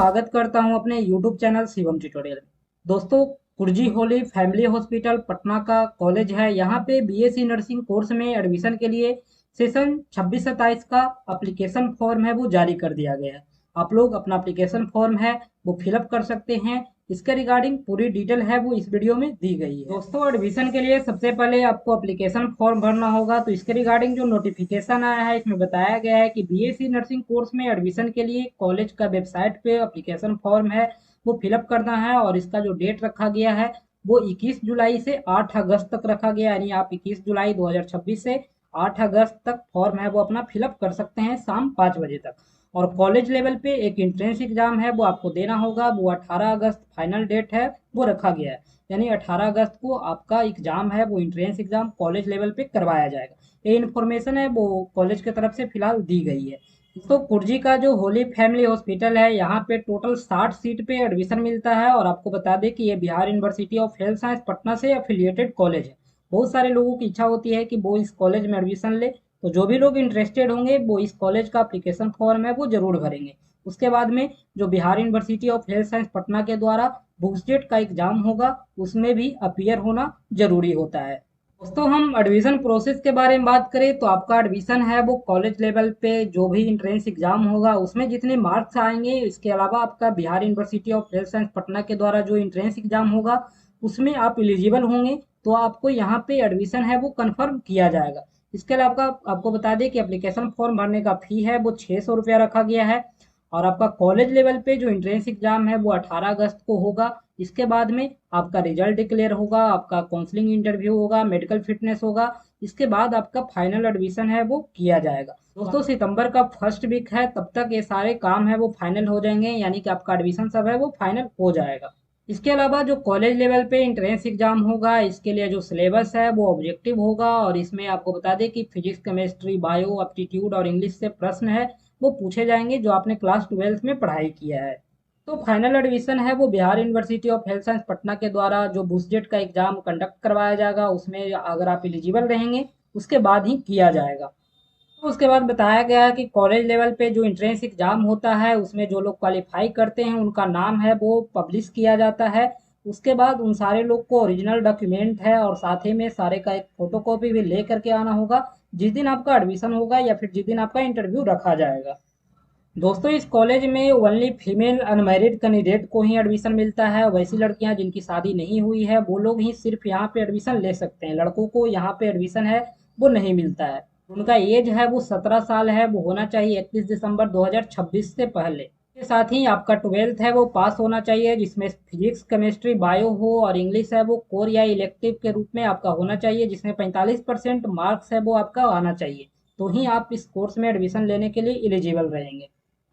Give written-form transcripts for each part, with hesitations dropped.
स्वागत करता हूं अपने YouTube चैनल शिवम ट्यूटोरियल में। दोस्तों, कुर्जी होली फैमिली हॉस्पिटल पटना का कॉलेज है। यहाँ पे बीएससी नर्सिंग कोर्स में एडमिशन के लिए सेशन 26-27 का एप्लीकेशन फॉर्म है वो जारी कर दिया गया है। आप लोग अपना एप्लीकेशन फॉर्म है वो फिलअप कर सकते हैं। इसके रिगार्डिंग पूरी डिटेल है वो इस वीडियो में दी गई है। दोस्तों, एडमिशन के लिए सबसे पहले आपको एप्लीकेशन फॉर्म भरना होगा। तो इसके रिगार्डिंग जो नोटिफिकेशन आया है इसमें बताया गया है कि बीएससी नर्सिंग कोर्स में एडमिशन के लिए कॉलेज का वेबसाइट पे एप्लीकेशन फॉर्म है वो फिलअप करना है। और इसका जो डेट रखा गया है वो 21 जुलाई से 8 अगस्त तक रखा गया है। यानी आप 21 जुलाई 2026 से 8 अगस्त तक फॉर्म है वो अपना फिलअप कर सकते हैं शाम 5 बजे तक। और कॉलेज लेवल पे एक एंट्रेंस एग्जाम है वो आपको देना होगा। वो 18 अगस्त फाइनल डेट है वो रखा गया है। यानी 18 अगस्त को आपका एग्जाम है वो एंट्रेंस एग्जाम कॉलेज लेवल पे करवाया जाएगा। ये इन्फॉर्मेशन है वो कॉलेज की तरफ से फिलहाल दी गई है। तो कुर्जी का जो होली फैमिली हॉस्पिटल है यहाँ पे टोटल 60 सीट पे एडमिशन मिलता है। और आपको बता दें कि ये Bihar university of health science Patna से एफिलिएटेड कॉलेज है। बहुत सारे लोगों की इच्छा होती है कि वो इस कॉलेज में एडमिशन ले। तो जो भी लोग इंटरेस्टेड होंगे वो इस कॉलेज का एप्लीकेशन फॉर्म है वो जरूर भरेंगे। उसके बाद में जो Bihar university of health science Patna के द्वारा बुक्सटेट का एग्जाम होगा उसमें भी अपीयर होना जरूरी होता है। दोस्तों, हम एडमिशन प्रोसेस के बारे में बात करें तो आपका एडमिशन है वो कॉलेज लेवल पे जो भी इंट्रेंस एग्जाम होगा उसमें जितने मार्क्स आएंगे, इसके अलावा आपका Bihar university of health science Patna के द्वारा जो इंट्रेंस एग्जाम होगा उसमें आप एलिजिबल होंगे तो आपको यहाँ पे एडमिशन है वो कन्फर्म किया जाएगा। इसके अलावा आपको बता दें कि एप्लीकेशन फॉर्म भरने का फी है वो 600 रुपया रखा गया है। और आपका कॉलेज लेवल पे जो एंट्रेंस एग्जाम है वो 18 अगस्त को होगा। इसके बाद में आपका रिजल्ट डिक्लेयर होगा, आपका काउंसलिंग इंटरव्यू होगा, मेडिकल फिटनेस होगा। इसके बाद आपका फाइनल एडमिशन है वो किया जाएगा। दोस्तों, सितंबर का फर्स्ट वीक है, तब तक ये सारे काम है वो फाइनल हो जाएंगे। यानी कि आपका एडमिशन सब है वो फाइनल हो जाएगा। इसके अलावा जो कॉलेज लेवल पे एंट्रेंस एग्जाम होगा इसके लिए जो सिलेबस है वो ऑब्जेक्टिव होगा। और इसमें आपको बता दें कि फिजिक्स, केमिस्ट्री, बायो, एप्टीट्यूड और इंग्लिश से प्रश्न है वो पूछे जाएंगे जो आपने क्लास 12 में पढ़ाई किया है। तो फाइनल एडमिशन है वो Bihar university of health science Patna के द्वारा जो बुस्जेट का एग्जाम कंडक्ट करवाया जाएगा उसमें अगर आप एलिजिबल रहेंगे उसके बाद ही किया जाएगा। तो उसके बाद बताया गया है कि कॉलेज लेवल पे जो एंट्रेंस एग्जाम होता है उसमें जो लोग क्वालिफाई करते हैं उनका नाम है वो पब्लिश किया जाता है। उसके बाद उन सारे लोग को ओरिजिनल डॉक्यूमेंट है और साथ ही में सारे का एक फोटोकॉपी भी ले करके आना होगा जिस दिन आपका एडमिशन होगा या फिर जिस दिन आपका इंटरव्यू रखा जाएगा। दोस्तों, इस कॉलेज में ओनली फीमेल अनमैरिड कैंडिडेट को ही एडमिशन मिलता है। वैसी लड़कियां जिनकी शादी नहीं हुई है वो लोग ही सिर्फ यहाँ पे एडमिशन ले सकते हैं। लड़कों को यहाँ पे एडमिशन है वो नहीं मिलता है। उनका एज है वो 17 साल है, वो होना चाहिए 31 दिसंबर 2026 से पहले। के साथ ही आपका 12th है वो पास होना चाहिए जिसमें फिजिक्स, केमिस्ट्री, बायो हो और इंग्लिश है वो कोर या इलेक्टिव के रूप में आपका होना चाहिए जिसमें 45% मार्क्स है वो आपका आना चाहिए। तो ही आप इस कोर्स में एडमिशन लेने के लिए एलिजिबल रहेंगे।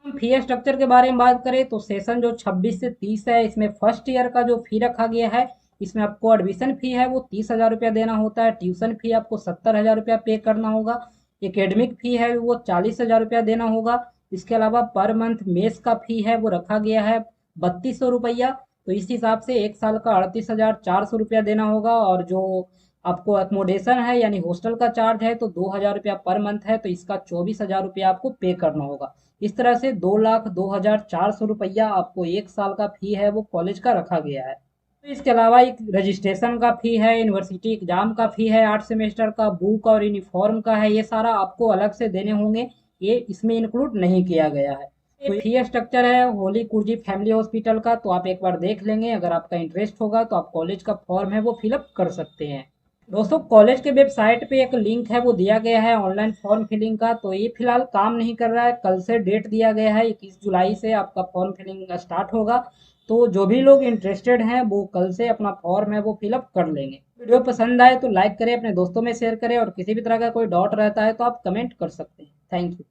हम फी स्ट्रक्चर के बारे में बात करें तो सेशन जो 26 से 30 है इसमें फर्स्ट ईयर का जो फी रखा गया है इसमें आपको एडमिशन फी है वो 30,000 रुपया देना होता है। ट्यूशन फी आपको 70,000 रुपया पे करना होगा। एकेडमिक फी है वो 40,000 रुपया देना होगा। इसके अलावा पर मंथ मेस का फी है वो रखा गया है 3200 रुपया। तो इस हिसाब से एक साल का 38,400 रुपया देना होगा। और जो आपको एकोमोडेशन है यानी हॉस्टल का चार्ज है तो 2,000 रुपया पर मंथ है, तो इसका 24,000 रुपया आपको पे करना होगा। इस तरह से 2,02,400 रुपया आपको एक साल का फी है वो कॉलेज का रखा गया है। तो इसके अलावा एक रजिस्ट्रेशन का फी है, यूनिवर्सिटी एग्जाम का फी है, 8 सेमेस्टर का बुक और यूनिफॉर्म का है। ये सारा आपको अलग से देने होंगे, ये इसमें इंक्लूड नहीं किया गया है। तो फी स्ट्रक्चर है होली कुर्जी फैमिली हॉस्पिटल का, तो आप एक बार देख लेंगे। अगर आपका इंटरेस्ट होगा तो आप कॉलेज का फॉर्म है वो फिलअप कर सकते हैं। दोस्तों, कॉलेज के वेबसाइट पे एक लिंक है वो दिया गया है ऑनलाइन फॉर्म फिलिंग का, तो ये फिलहाल काम नहीं कर रहा है। कल से डेट दिया गया है, 21 जुलाई से आपका फॉर्म फिलिंग स्टार्ट होगा। तो जो भी लोग इंटरेस्टेड हैं वो कल से अपना फॉर्म है वो फिलअप कर लेंगे। वीडियो पसंद आए तो लाइक करें, अपने दोस्तों में शेयर करें और किसी भी तरह का कोई डाउट रहता है तो आप कमेंट कर सकते हैं। Thank you.